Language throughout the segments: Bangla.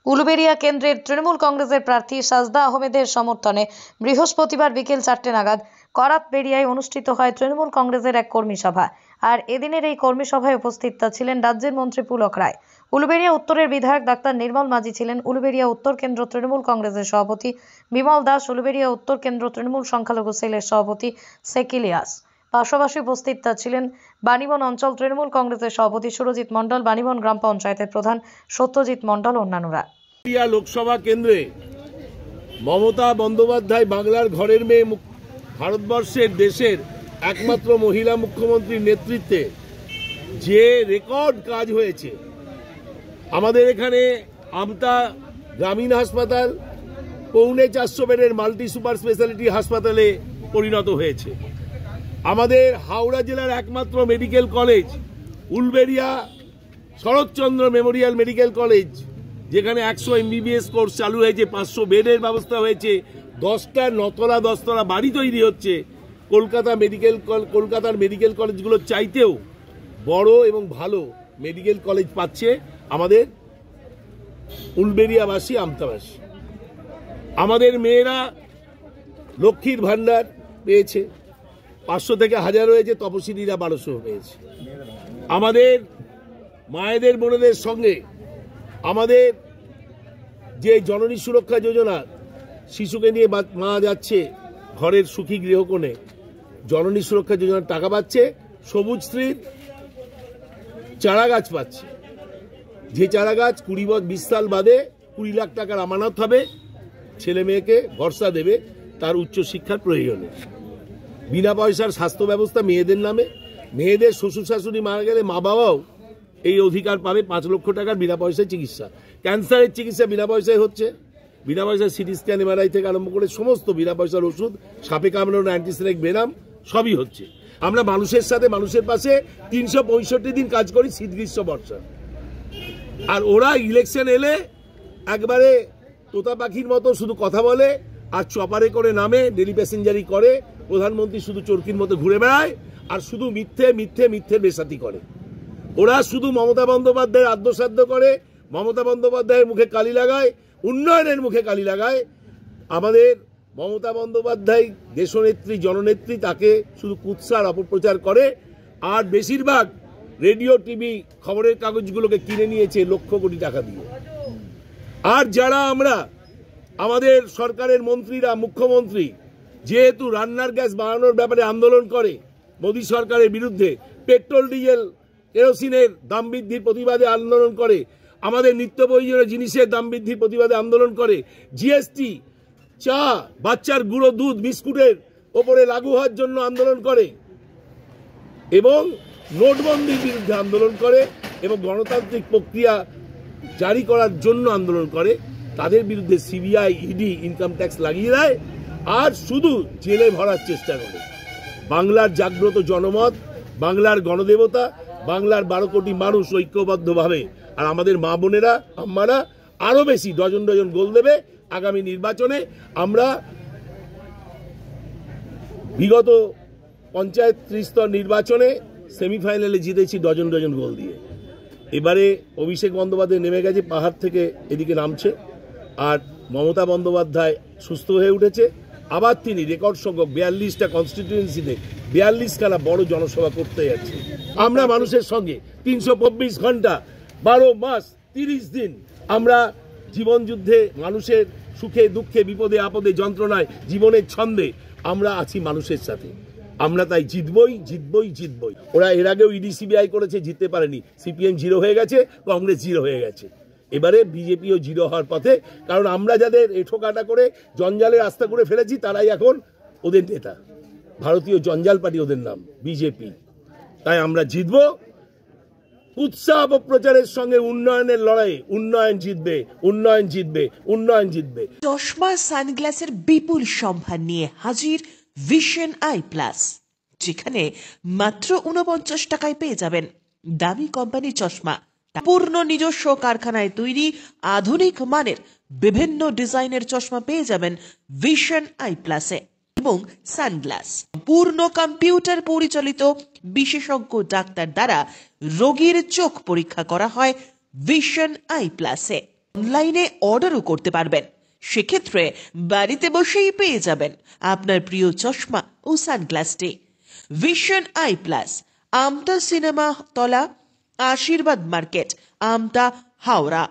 উলুবেড়িয়া কেন্দ্রের তৃণমূল কংগ্রেসের প্রার্থী সাজদা আহমেদের সমর্থনে বৃহস্পতিবার বিকেল 4টে নাগাদ করাতবেড়িয়ায় অনুষ্ঠিত হয় তৃণমূল কংগ্রেসের এক কর্মী সভা। আর এদিনের এই কর্মী সভায় উপস্থিত ছিলেন রাজ্যের মন্ত্রী পুলক রায়। উলুবেড়িয়া উত্তরের বিধায়ক ডাক্তার নির্মল মাঝি ছিলেন উলুবেড়িয়া উত্তর কেন্দ্র তৃণমূল কংগ্রেসের সভাপতি বিমল দাস, উলুবেড়িয়া উত্তর কেন্দ্র তৃণমূল সংখ্যালঘু সেলের সভাপতি সেকিলিয়াস। পাশাপাশি উপস্থিত ছিলেন বাণীবন অঞ্চল তৃণমূল কংগ্রেসের সভাপতি সুরজিৎ মণ্ডল, বাণীবন গ্রাম পঞ্চায়েতের প্রধান সত্যজিৎ মণ্ডল ও অন্যান্যরা। লোকসভা কেন্দ্রে মমতা বন্দ্যোপাধ্যায় বাংলার ঘরের মেয়ে, ভারতবর্ষের দেশের একমাত্র মহিলা মুখ্যমন্ত্রীর নেতৃত্বে যে রেকর্ড কাজ হয়েছে, আমাদের এখানে আমতা গ্রামীণ হাসপাতাল 450 বেডের মাল্টি সুপার স্পেশালিটি হাসপাতালে পরিণত হয়েছে। আমাদের হাওড়া জেলার একমাত্র medical college Uluberia Sarat Chandra memorial medical college, যেখানে 100 MBBS কোর্স চালু হয়েছে, 500 বেডের ব্যবস্থা হয়েছে, 10টা 9তলা বাড়ি তৈরি হচ্ছে। কলকাতার মেডিকেল কলেজগুলোর চাইতেও বড় এবং ভালো মেডিকেল কলেজ পাচ্ছে আমাদের উলুবেড়িয়াবাসী, আমতাবাসী। আমাদের মেয়েরা লক্ষ্মীর ভান্ডার পেয়েছে, 500 থেকে 1000 হয়েছে, তপশিলীরা 1200 পেয়েছে। আমাদের মায়েদের বোনেদের সঙ্গে আমাদের যে জননী সুরক্ষা যোজনা, শিশুকে নিয়ে মা যাচ্ছে ঘরের সুখী গৃহকোণে, জননী সুরক্ষা যোজনার টাকা পাচ্ছে, সবুজ স্ত্রীর চারা গাছ পাচ্ছে। যে চারা গাছ 20 সাল বাদে 20 লাখ টাকার আমানত হবে, ছেলে মেয়েকে ভরসা দেবে তার উচ্চশিক্ষার প্রয়োজনে। বিনা পয়সার স্বাস্থ্য ব্যবস্থা মেয়েদের নামে, মেয়েদের শ্বশুর শাশুড়ি মারা গেলে মা বাবাও এই অধিকার পাবে 5 লক্ষ টাকার বিনা পয়সায় চিকিৎসা। ক্যান্সারের চিকিৎসা বিনা পয়সায় হচ্ছে, বিনা পয়সায় সিটি স্ক্যান, MRI থেকে আরম্ভ করে সমস্ত বিনা পয়সার ওষুধ, সাপে কামড়ানো অ্যান্টিসেপ্টিক বেরাম সবই হচ্ছে। আমরা মানুষের সাথে মানুষের পাশে 365 দিন কাজ করি, শীত গ্রীষ্ম বর্ষা। আর ওরা ইলেকশন এলে একবারে তোতা পাখির মতো শুধু কথা বলে আর চপারে করে নামে, ডেলি প্যাসেঞ্জারি করে, প্রধানমন্ত্রী শুধু চরকির মতো ঘুরে বেড়ায় আর শুধু মিথ্যে বেসাতি করে। ওরা শুধু মমতা বন্দ্যোপাধ্যায়ের আদ্যসাধ্য করে, মমতা বন্দ্যোপাধ্যায়ের মুখে কালি লাগায়, উন্নয়নের মুখে কালি লাগায়। আমাদের মমতা বন্দ্যোপাধ্যায় দেশনেত্রী, জননেত্রী, তাকে শুধু কুৎসার অপপ্রচার করে। আর বেশিরভাগ রেডিও, টিভি, খবরের কাগজগুলোকে কিনে নিয়েছে লক্ষ কোটি টাকা দিয়ে। আর যারা আমরা, আমাদের সরকারের মন্ত্রীরা, মুখ্যমন্ত্রী যেহেতু রান্নার গ্যাস বাড়ানোর ব্যাপারে আন্দোলন করে মোদী সরকারের বিরুদ্ধে, পেট্রোল ডিজেল কেরোসিনের দাম বৃদ্ধির প্রতিবাদে আন্দোলন করে, আমাদের নিত্য প্রয়োজনীয় জিনিসের দাম বৃদ্ধির প্রতিবাদে আন্দোলন করে, জিএসটি, চা, বাচ্চার গুঁড়ো দুধ, বিস্কুটের ওপরে লাগু হওয়ার জন্য আন্দোলন করে, এবং নোটবন্দির বিরুদ্ধে আন্দোলন করে, এবং গণতান্ত্রিক প্রক্রিয়া জারি করার জন্য আন্দোলন করে, তাদের বিরুদ্ধে CBI, ED, ইনকাম ট্যাক্স লাগিয়ে দেয় আর শুধু জেলে ভরার চেষ্টা করে। বাংলার জাগ্রত জনমত, বাংলার গণদেবতা, বাংলার 12 কোটি মানুষ ঐক্যবদ্ধভাবে, আর আমাদের মা বোনেরা, আম্মারা আরো বেশি ডজন গোল দেবে আগামী নির্বাচনে। আমরা বিগত পঞ্চায়েত ত্রিস্তর নির্বাচনে সেমিফাইনালে জিতেছি ডজন গোল দিয়ে। এবারে অভিষেক বন্দ্যোপাধ্যায় নেমে গেছে, পাহাড় থেকে এদিকে নামছে, আর মমতা বন্দ্যোপাধ্যায় সুস্থ হয়ে উঠেছে। আবার তিনি রেকর্ড সংখ্যক 42টা কনস্টিটিউয়েন্সিতে 42খানা বড় জনসভা করতে যাচ্ছে। আমরা মানুষের সঙ্গে 324 ঘন্টা, 12 মাস, 30 দিন আমরা জীবন যুদ্ধে, মানুষের সুখে দুঃখে, বিপদে আপদে, যন্ত্রণায়, জীবনের ছন্দে আমরা আছি মানুষের সাথে। আমরা তাই জিতবই। ওরা এর আগেও ED, CBI করেছে, জিততে পারেনি। CPM 0 হয়ে গেছে, কংগ্রেস 0 হয়ে গেছে। এবারে বিজেপিও 0 হওয়ার পথে, কারণ আমরা যাদের এঠোকাটা করে জঞ্জালের রাস্তা করে ফেলেছি তারাই এখন ওদের নেতা। ভারতীয় জঞ্জাল পার্টি ওদের নাম, বিজেপি। তাই আমরা জিতব। উৎসাহ অপপ্রচারের সঙ্গে উন্নয়নের লড়াই, উন্নয়ন জিতবে। চশমা সানগ্লাসের বিপুল সম্ভার নিয়ে হাজির ভিশন আই প্লাস, যেখানে মাত্র 49 টাকায় পেয়ে যাবেন দামি কোম্পানির চশমা, পূর্ণ নিজস্ব কারখানায় তৈরি আধুনিক মানের বিভিন্ন ডিজাইনের চশমা পেয়ে যাবেন ভিশন আই প্লাসে। এবং সানগ্লাস পূর্ণ কম্পিউটার পরিচালিত বিশেষজ্ঞ ডাক্তার দ্বারা রোগীর চোখ পরীক্ষা করা হয় ভিশন আই প্লাসে। অনলাইনে অর্ডারও করতে পারবেন। সেক্ষেত্রে বাড়িতে বসেই পেয়ে যাবেন আপনার প্রিয় চশমা ও সানগ্লাসটি। Vision eye plus, Amta cinema তলা, আশীর্বাদ মার্কেট, আমতা, হাওড়া।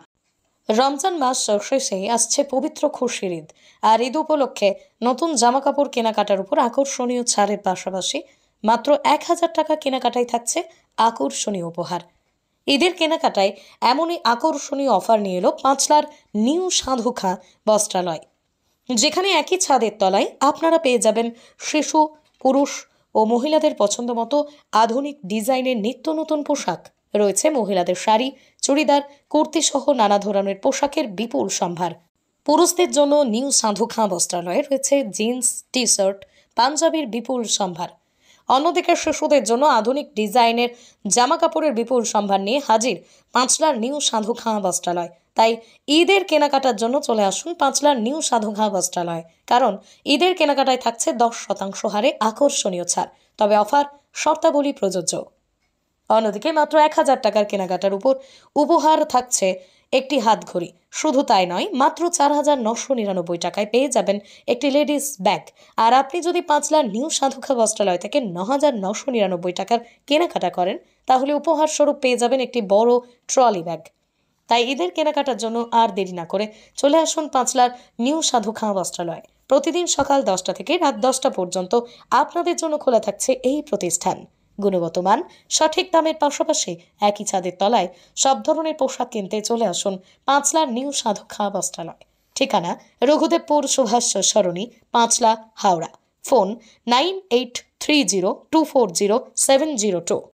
রমজান মাস শেষে আসছে পবিত্র খুশির ঈদ। আর ঈদ উপলক্ষে নতুন জামাকাপড় কেনাকাটার উপর আকর্ষণীয় ছাড়ের পাশাপাশি মাত্র 1,000 টাকা কেনাকাটায় থাকছে আকর্ষণীয় উপহার। ঈদের কেনাকাটায় এমনই আকর্ষণীয় অফার নিয়ে এলো পাঁচলার নিউ সাধুখাঁ বস্ত্রালয়, যেখানে একই ছাদের তলায় আপনারা পেয়ে যাবেন শিশু, পুরুষ ও মহিলাদের পছন্দ মতো আধুনিক ডিজাইনের নিত্য নতুন পোশাক। রয়েছে মহিলাদের শাড়ি, চুড়িদার, কুর্তি সহ নানা ধরনের পোশাকের বিপুল সম্ভার। পুরুষদের জন্য নিউ সাধুখাঁ বস্ত্রালয়ে রয়েছে জিন্স, টি শার্ট, পাঞ্জাবির বিপুল সম্ভার। অন্যদিকে শিশুদের জন্য আধুনিক ডিজাইনের জামা কাপড়ের বিপুল সম্ভার নিয়ে হাজির পাঁচলার নিউ সাধুখাঁ বস্ত্রালয়। তাই ঈদের কেনাকাটার জন্য চলে আসুন পাঁচলার নিউ সাধুখাঁ বস্ত্রালয়, কারণ ঈদের কেনাকাটায় থাকছে 10% হারে আকর্ষণীয় ছাড়। তবে অফার শর্তাবলী প্রযোজ্য। অন্যদিকে মাত্র 1,000 টাকার কেনাকাটার উপর উপহার থাকছে একটি হাত ঘড়ি। শুধু তাই নয়, মাত্র 4,999 টাকায় পেয়ে যাবেন একটি লেডিস ব্যাগ। আর আপনি যদি পাঁচলার নিউ সাধুখাঁ বস্ত্রালয় থেকে 9,999 টাকার কেনাকাটা করেন, তাহলে উপহার স্বরূপ পেয়ে যাবেন একটি বড় ট্রলি ব্যাগ। তাই ঈদের কেনাকাটার জন্য আর দেরি না করে চলে আসুন পাঁচলার নিউ সাধুখাঁ বস্ত্রালয়। প্রতিদিন সকাল 10টা থেকে রাত 10টা পর্যন্ত আপনাদের জন্য খোলা থাকছে এই প্রতিষ্ঠান। গুণগত মান, সঠিক দামের পাশাপাশি একই ছাদের তলায় সব ধরনের পোশাক কিনতে চলে আসুন পাঁচলার নিউ সাধুখাঁ বস্ত্রালয়। ঠিকানা রঘুদেবপুর সুভাষ সরণি, পাঁচলা, হাওড়া। ফোন 9830240702।